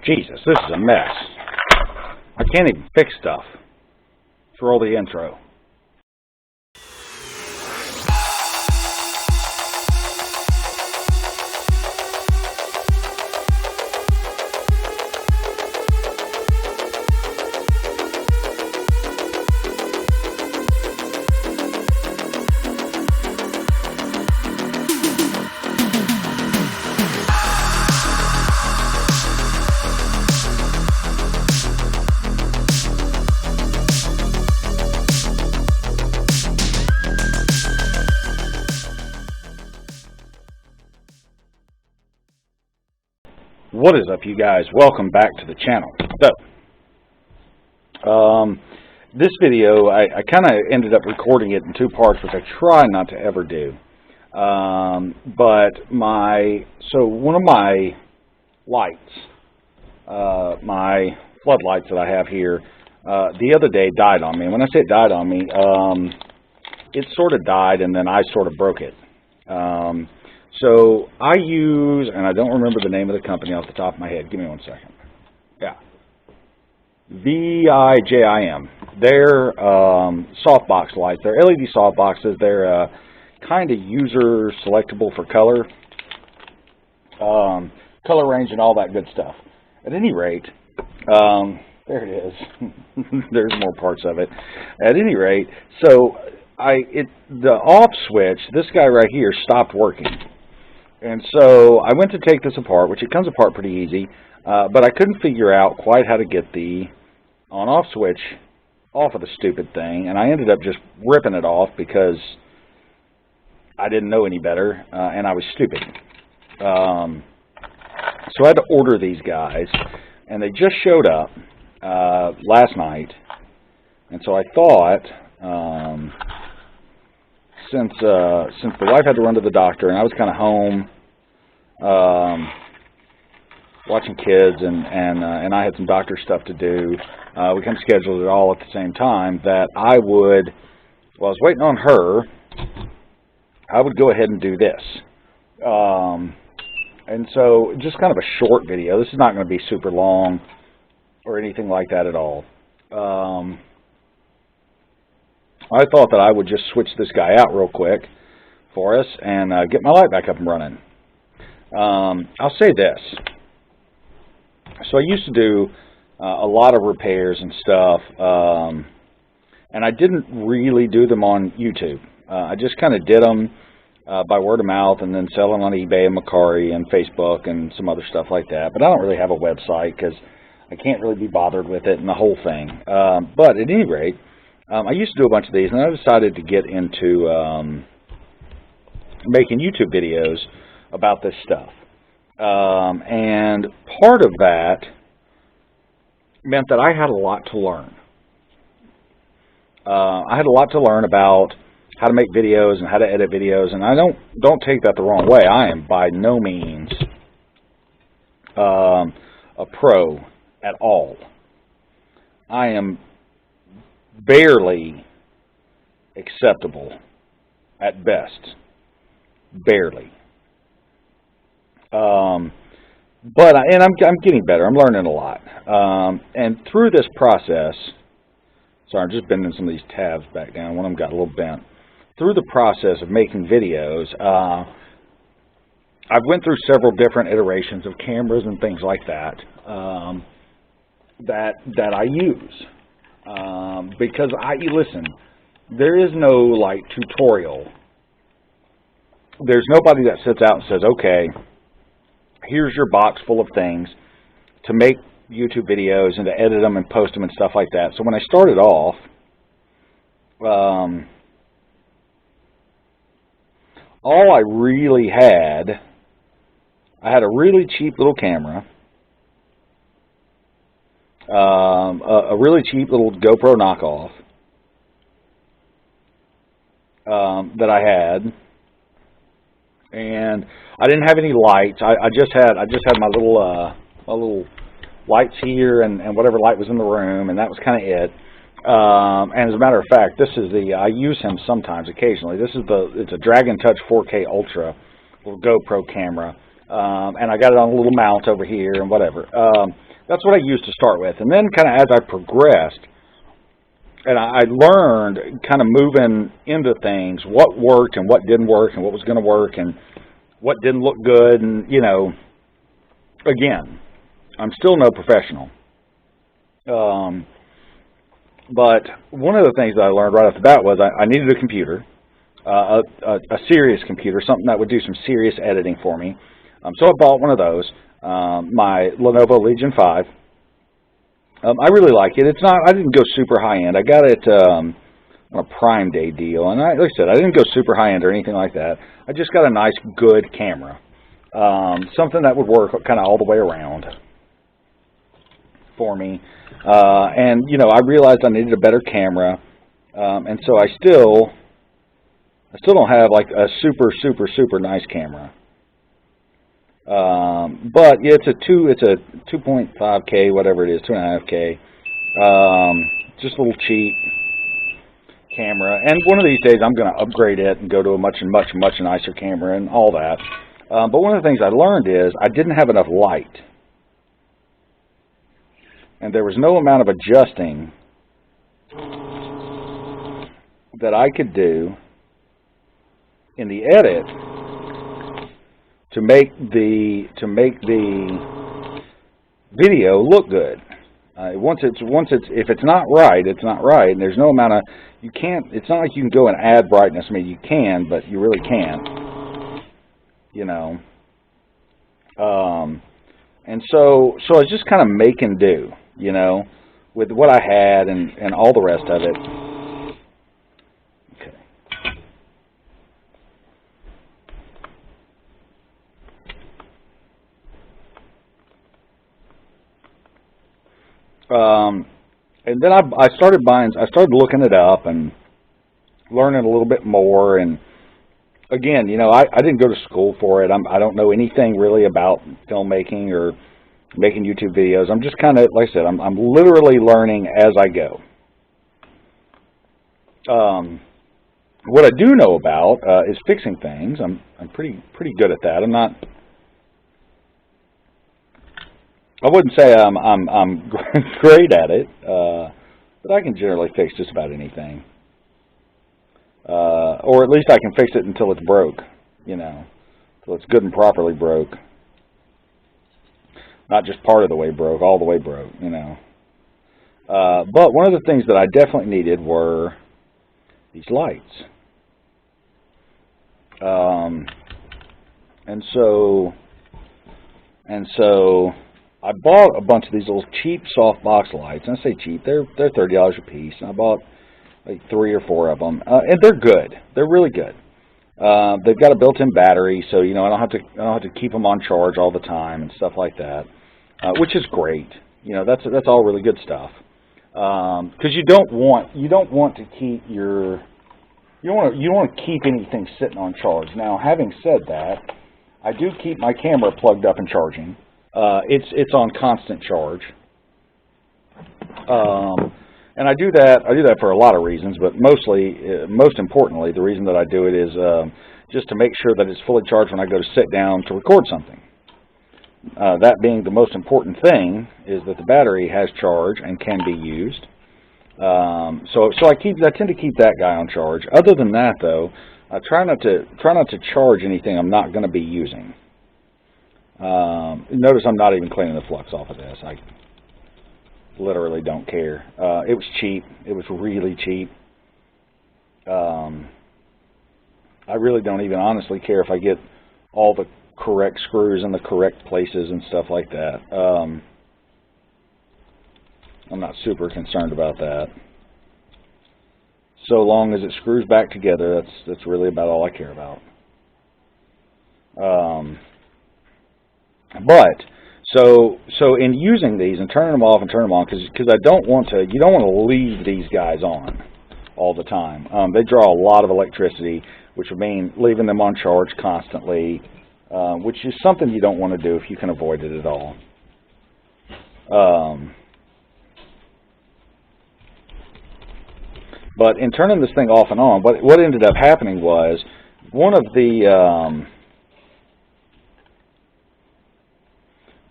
Jesus, this is a mess. I can't even fix stuff. Let's roll the intro. What is up, you guys? Welcome back to the channel. So, this video, I kind of ended up recording it in two parts, which I try not to ever do. But one of my lights, my floodlights that I have here, the other day died on me. And when I say it died on me, it sort of died and then I sort of broke it. So I use, and I don't remember the name of the company off the top of my head. Give me one second. Yeah. Vijim. They're soft box lights. They're LED soft boxes. They're kind of user selectable for color. Color range and all that good stuff. At any rate, there it is. There's more parts of it. At any rate, so the off switch, this guy right here, stopped working. And so I went to take this apart, which it comes apart pretty easy, but I couldn't figure out quite how to get the on-off switch off of the stupid thing, and I ended up just ripping it off because I didn't know any better, and I was stupid. So I had to order these guys, and they just showed up last night, and so I thought, since the wife had to run to the doctor and I was kind of home watching kids and I had some doctor stuff to do, we kind of scheduled it all at the same time, that I would, while I was waiting on her, I would go ahead and do this. And so just kind of a short video. This is not going to be super long or anything like that at all. I thought that I would just switch this guy out real quick for us and get my light back up and running. I'll say this. So I used to do a lot of repairs and stuff, and I didn't really do them on YouTube. I just kind of did them by word of mouth and then selling on eBay and Mercari and Facebook and some other stuff like that. But I don't really have a website because I can't really be bothered with it and the whole thing. But at any rate, I used to do a bunch of these, and I decided to get into making YouTube videos about this stuff. And part of that meant that I had a lot to learn. I had a lot to learn about how to make videos and how to edit videos, and I don't take that the wrong way. I am by no means a pro at all. I am barely acceptable at best. Barely. But I'm getting better. I'm learning a lot. And through this process, sorry, I'm just bending some of these tabs back down. One of them got a little bent. Through the process of making videos, I've went through several different iterations of cameras and things like that that I use. Because listen, there is no like tutorial. There's nobody that sits out and says, okay, here's your box full of things to make YouTube videos and to edit them and post them and stuff like that. So when I started off, all I really had, I had a really cheap little camera, a really cheap little GoPro knockoff that I had, and I didn't have any lights. I just had my little lights here and whatever light was in the room, and that was kind of it. And as a matter of fact, this is I use him sometimes, occasionally. It's a Dragon Touch 4K Ultra little GoPro camera, and I got it on a little mount over here and whatever. that's what I used to start with. And then kind of as I progressed, and I learned kind of moving into things, what worked and what didn't work and what was going to work and what didn't look good. And, you know, again, I'm still no professional. But one of the things that I learned right off the bat was I needed a computer, a serious computer, something that would do some serious editing for me. So I bought one of those, my Lenovo Legion 5. I really like it. It's not, I didn't go super high end. I got it on a Prime Day deal, and like I said, I didn't go super high end or anything like that. I just got a nice, good camera, something that would work kind of all the way around for me. And you know, I realized I needed a better camera, and so I still don't have like a super nice camera. But yeah, it's a 2.5K, whatever it is, 2.5K. Just a little cheap camera. And one of these days I'm going to upgrade it and go to a much nicer camera and all that. But one of the things I learned is I didn't have enough light. And there was no amount of adjusting that I could do in the edit to make the video look good. If it's not right, it's not right. And there's no amount of, you can't, it's not like you can go and add brightness. I mean, you can, but you really can't, you know. And so I was just kind of making do, you know, with what I had and all the rest of it. And then I started looking it up and learning a little bit more. And again, you know, I didn't go to school for it. I don't know anything really about filmmaking or making YouTube videos. I'm just kind of, like I said, I'm literally learning as I go. What I do know about is fixing things. I'm pretty good at that. I wouldn't say I'm great at it, but I can generally fix just about anything, or at least I can fix it until it's broke, you know, until it's good and properly broke, not just part of the way broke, all the way broke, you know. But one of the things that I definitely needed were these lights, and so I bought a bunch of these little cheap softbox lights. And I say cheap, they're $30 a piece. And I bought like 3 or 4 of them, and they're good. They're really good. They've got a built-in battery, so you know I don't have to keep them on charge all the time and stuff like that, which is great. You know, that's all really good stuff. Because you don't want to keep you don't want to keep anything sitting on charge. Now, having said that, I do keep my camera plugged up and charging. It's on constant charge, and I do that for a lot of reasons, but most importantly, the reason that I do it is just to make sure that it's fully charged when I go to sit down to record something. That being the most important thing is that the battery has charge and can be used. So I tend to keep that guy on charge. Other than that, though, I try not to charge anything I'm not going to be using. Notice I'm not even cleaning the flux off of this. I literally don't care. It was cheap. It was really cheap. I really don't even honestly care if I get all the correct screws in the correct places and stuff like that. I'm not super concerned about that. So long as it screws back together, that's really about all I care about. But so in using these and turning them off and turning them on, because you don't want to leave these guys on all the time. They draw a lot of electricity, which would mean leaving them on charge constantly, which is something you don't want to do if you can avoid it at all. But in turning this thing off and on, what ended up happening was one of the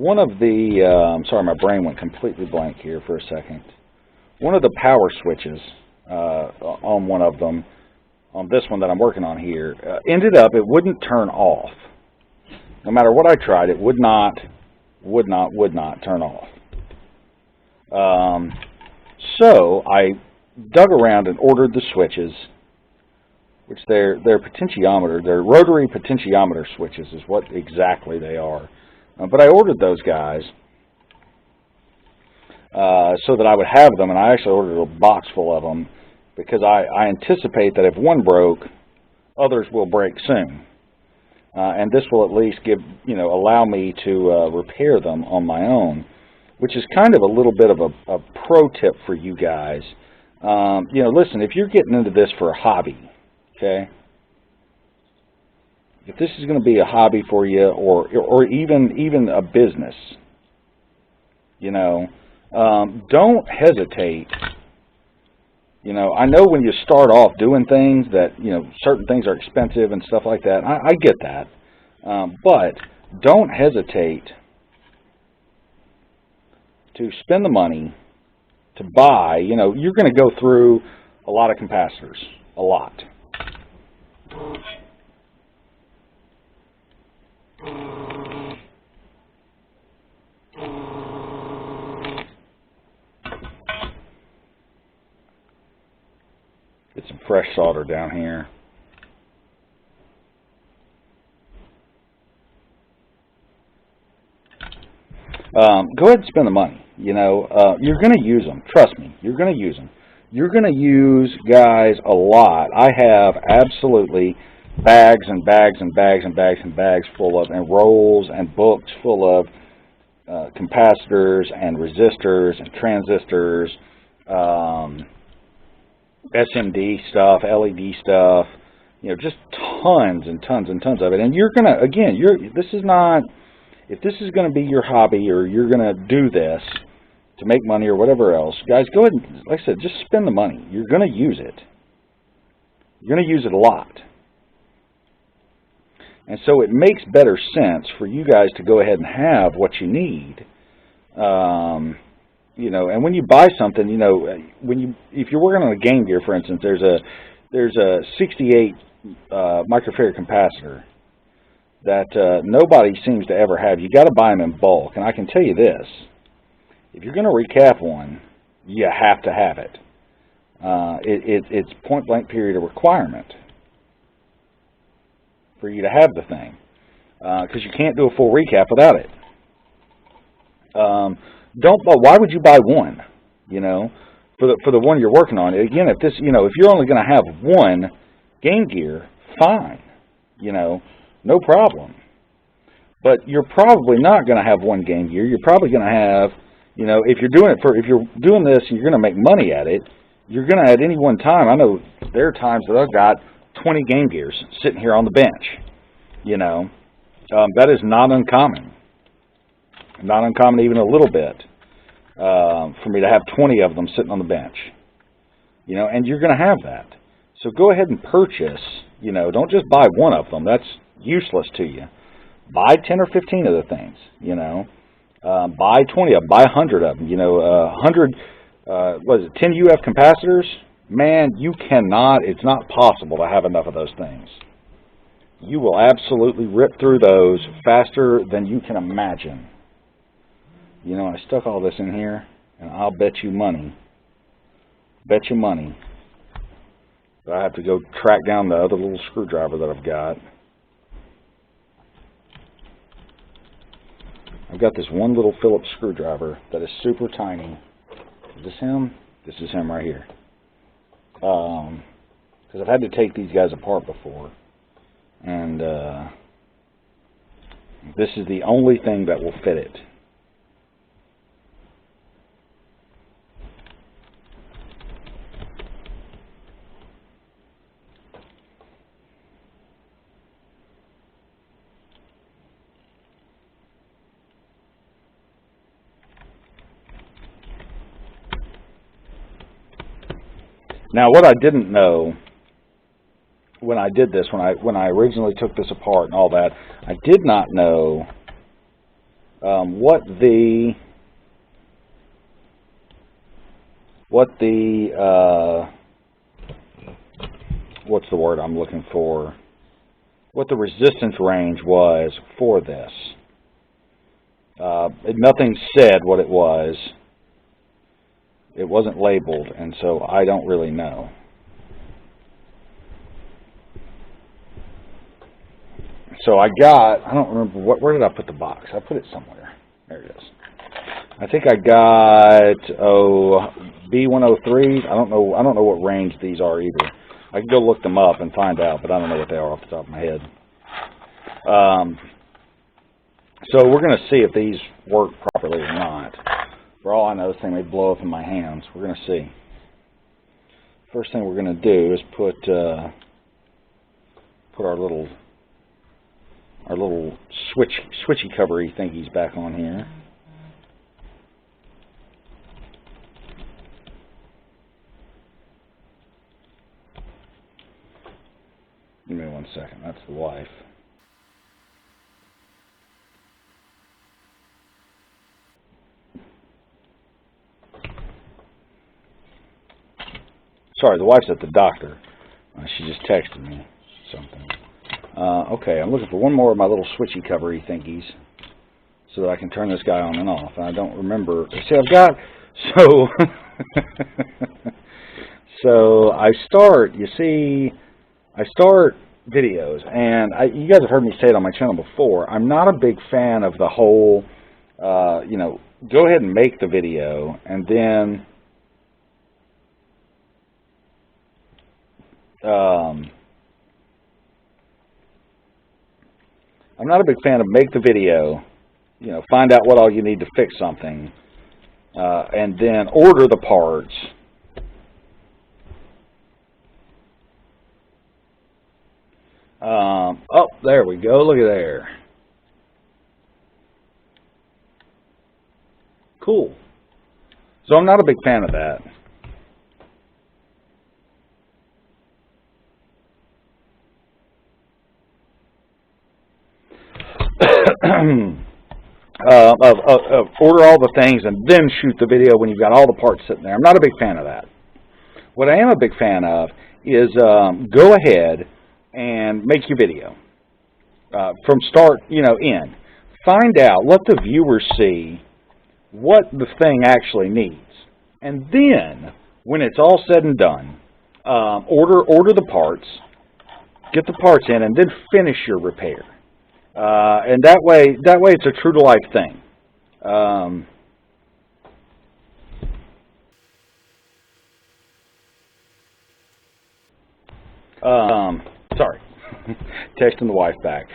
one of the, I'm sorry, my brain went completely blank here for a second. One of the power switches on one of them, on this one that I'm working on here, ended up, it wouldn't turn off. No matter what I tried, it would not turn off. So I dug around and ordered the switches, which they're potentiometer, they're rotary potentiometer switches is what exactly they are. But I ordered those guys so that I would have them, and I actually ordered a box full of them because I anticipate that if one broke, others will break soon. And this will at least allow me to repair them on my own, which is kind of a little bit of a pro tip for you guys. Listen, if you're getting into this for a hobby, okay, if this is going to be a hobby for you, or even a business, don't hesitate. I know when you start off doing things that, certain things are expensive and stuff like that. I get that. But don't hesitate to spend the money to buy. You're going to go through a lot of capacitors, a lot. Get some fresh solder down here. Go ahead and spend the money. You're going to use them. Trust me, you're going to use them. You're going to use, guys, a lot. I have absolutely bags and bags and bags and bags and bags full of, and rolls and books full of capacitors and resistors and transistors, SMD stuff, LED stuff, just tons and tons and tons of it. And you're going to, again, this is not, if this is going to be your hobby or you're going to do this to make money or whatever else, guys, go ahead and, like I said, just spend the money. You're going to use it. You're going to use it a lot. And so it makes better sense for you guys to go ahead and have what you need. And when you buy something, if you're working on a game gear, for instance, there's a 68 microfarad capacitor that nobody seems to ever have. You got to buy them in bulk, and I can tell you this: if you're going to recap one, you have to have it. It's point blank period of requirement for you to have the thing, because you can't do a full recap without it. Why would you buy one? For the one you're working on. Again, if you're only going to have one game gear, fine, no problem. But you're probably not going to have one game gear. You're probably going to have, if you're doing this, you're going to make money at it. You're going to, at any one time, I know there are times that I've got 20 game gears sitting here on the bench. That is not uncommon. Not uncommon even a little bit for me to have 20 of them sitting on the bench. And you're going to have that. So go ahead and purchase, don't just buy one of them. That's useless to you. Buy 10 or 15 of the things, buy 20 of them, buy 100 of them, 100, 10 UF capacitors? Man, you cannot, it's not possible to have enough of those things. You will absolutely rip through those faster than you can imagine. I stuck all this in here, and I'll bet you money that I have to go track down the other little screwdriver that I've got. I've got this one little Phillips screwdriver that is super tiny. Is this him? This is him right here. Because I've had to take these guys apart before. And this is the only thing that will fit it. Now, what I didn't know when I did this, when I originally took this apart and all that, I did not know what the what's the word I'm looking for? What the resistance range was for this. Nothing said what it was. It wasn't labeled, and so I don't really know. So I don't remember where did I put the box? I put it somewhere. There it is. I think I got B103s. I don't know what range these are either. I can go look them up and find out, but I don't know what they are off the top of my head. So we're going to see if these work properly or not. For all I know, this thing may blow up in my hands. We're going to see. First thing we're going to do is put our little switchy covery thingies back on here. Give me 1 second. That's the wife. Sorry, the wife's at the doctor. She just texted me something. Okay, I'm looking for one more of my little switchy covery thingies so that I can turn this guy on and off. And I don't remember. See, I've got so so I start. You see, I start videos, and you guys have heard me say it on my channel before. I'm not a big fan of the whole, you know, go ahead and make the video and then. I'm not a big fan of make the video, you know, find out what all you need to fix something, and then order the parts. Oh, there we go. Look at there. Cool. So I'm not a big fan of that. Order all the things and then shoot the video when you've got all the parts sitting there. I'm not a big fan of that. What I am a big fan of is go ahead and make your video from start, you know, in. Find out, let the viewers see what the thing actually needs, and then when it's all said and done, order the parts, get the parts in, and then finish your repair. And that way it's a true to life thing. Sorry, texting the wife back.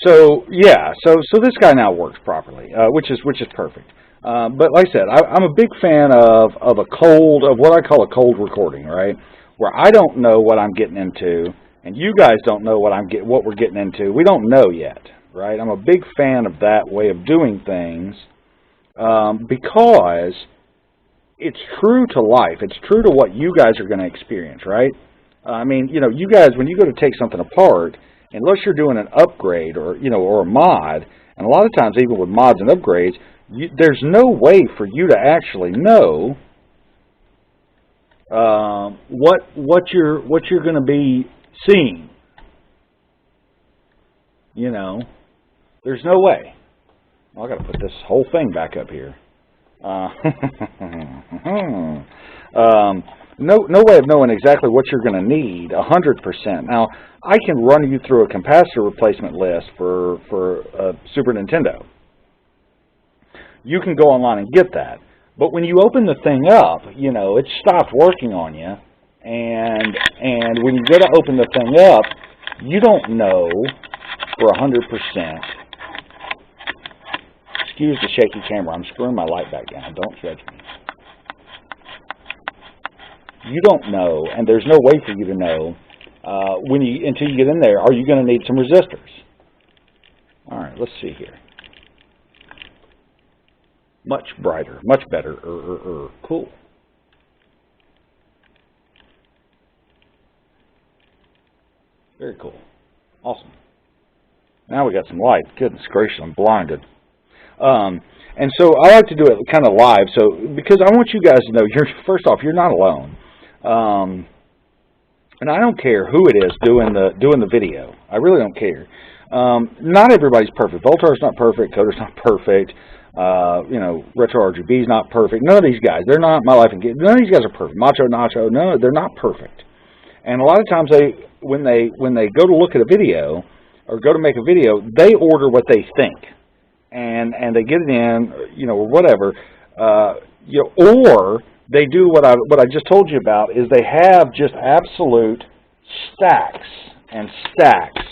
So yeah, so this guy now works properly, which is perfect. But like I said, I'm a big fan of what I call a cold recording, right? Where I don't know what I'm getting into, and you guys don't know what we're getting into. We don't know yet, right? I'm a big fan of that way of doing things because it's true to life. It's true to what you guys are going to experience, right? I mean, you know, you guys, when you go to take something apart, unless you're doing an upgrade or, you know, or a mod, and a lot of times even with mods and upgrades, there's no way for you to actually know what you're going to be seeing. You know, there's no way. Well, I got to put this whole thing back up here. No way of knowing exactly what you're going to need 100%. Now, I can run you through a capacitor replacement list for Super Nintendo. You can go online and get that. But when you open the thing up, you know, it stopped working on you. And when you go to open the thing up, you don't know for 100%. Excuse the shaky camera. I'm screwing my light back down. Don't judge me. You don't know, and there's no way for you to know until you get in there. Are you going to need some resistors? All right, let's see here. Much brighter, much better. Cool. Very cool. Awesome. Now we got some light. Goodness gracious, I'm blinded. And so I like to do it kind of live, so because I want you guys to know, first off, you're not alone. And I don't care who it is doing the video. I really don't care. Not everybody's perfect. Voltar's not perfect. Coder's not perfect. Retro RGB's not perfect. None of these guys. They're not My Life and Game. None of these guys are perfect. Macho Nacho. No, they're not perfect. And a lot of times when they go to look at a video or go to make a video, they order what they think, and they get it in, or whatever, or they do what I just told you about, is they have just absolute stacks and stacks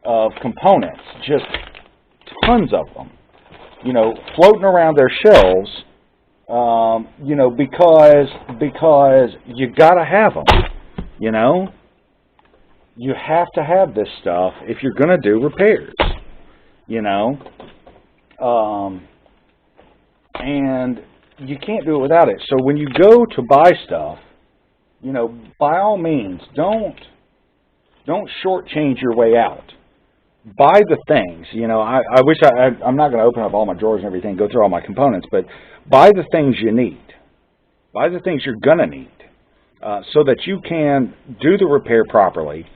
of components, just tons of them, floating around their shelves, because you gotta have them, you have to have this stuff if you're gonna do repairs, and you can't do it without it. So when you go to buy stuff, by all means, don't shortchange your way out. Buy the things. I wish I'm not going to open up all my drawers and everything, go through all my components, but buy the things you need. Buy the things you're going to need, so that you can do the repair properly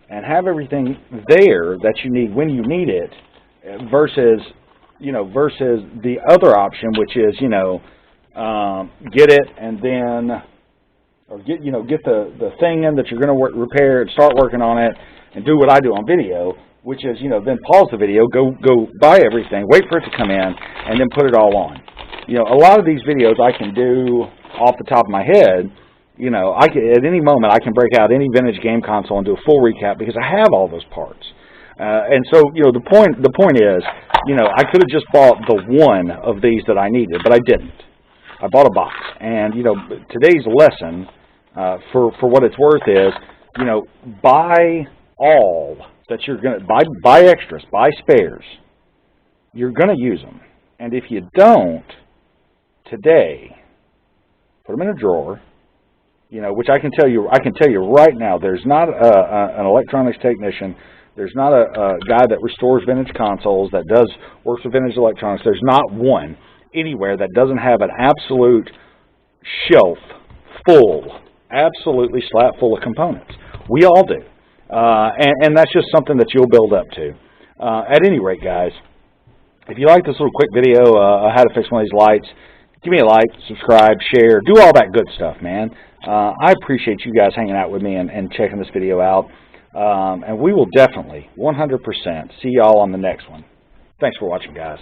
and have everything there that you need when you need it, versus the other option, which is, get it and then, or get the thing in that you're going to repair and start working on it and do what I do on video, which is, then pause the video, go buy everything, wait for it to come in, and then put it all on. A lot of these videos I can do off the top of my head. I can, at any moment, I can break out any vintage game console and do a full recap because I have all those parts. And so, the point is, I could have just bought the one of these that I needed, but I didn't. I bought a box. And, today's lesson, for what it's worth is, buy all that you're going to, buy extras, buy spares. You're going to use them. And if you don't, today, put them in a drawer, which I can tell you right now, there's not an electronics technician, there's not a guy that restores vintage consoles, that works with vintage electronics. There's not one anywhere that doesn't have an absolute shelf full, absolutely slap full of components. We all do. And that's just something that you'll build up to. At any rate, guys, if you like this little quick video on how to fix one of these lights, give me a like, subscribe, share, do all that good stuff, man. I appreciate you guys hanging out with me and checking this video out. And we will definitely, 100%, see y'all on the next one. Thanks for watching, guys.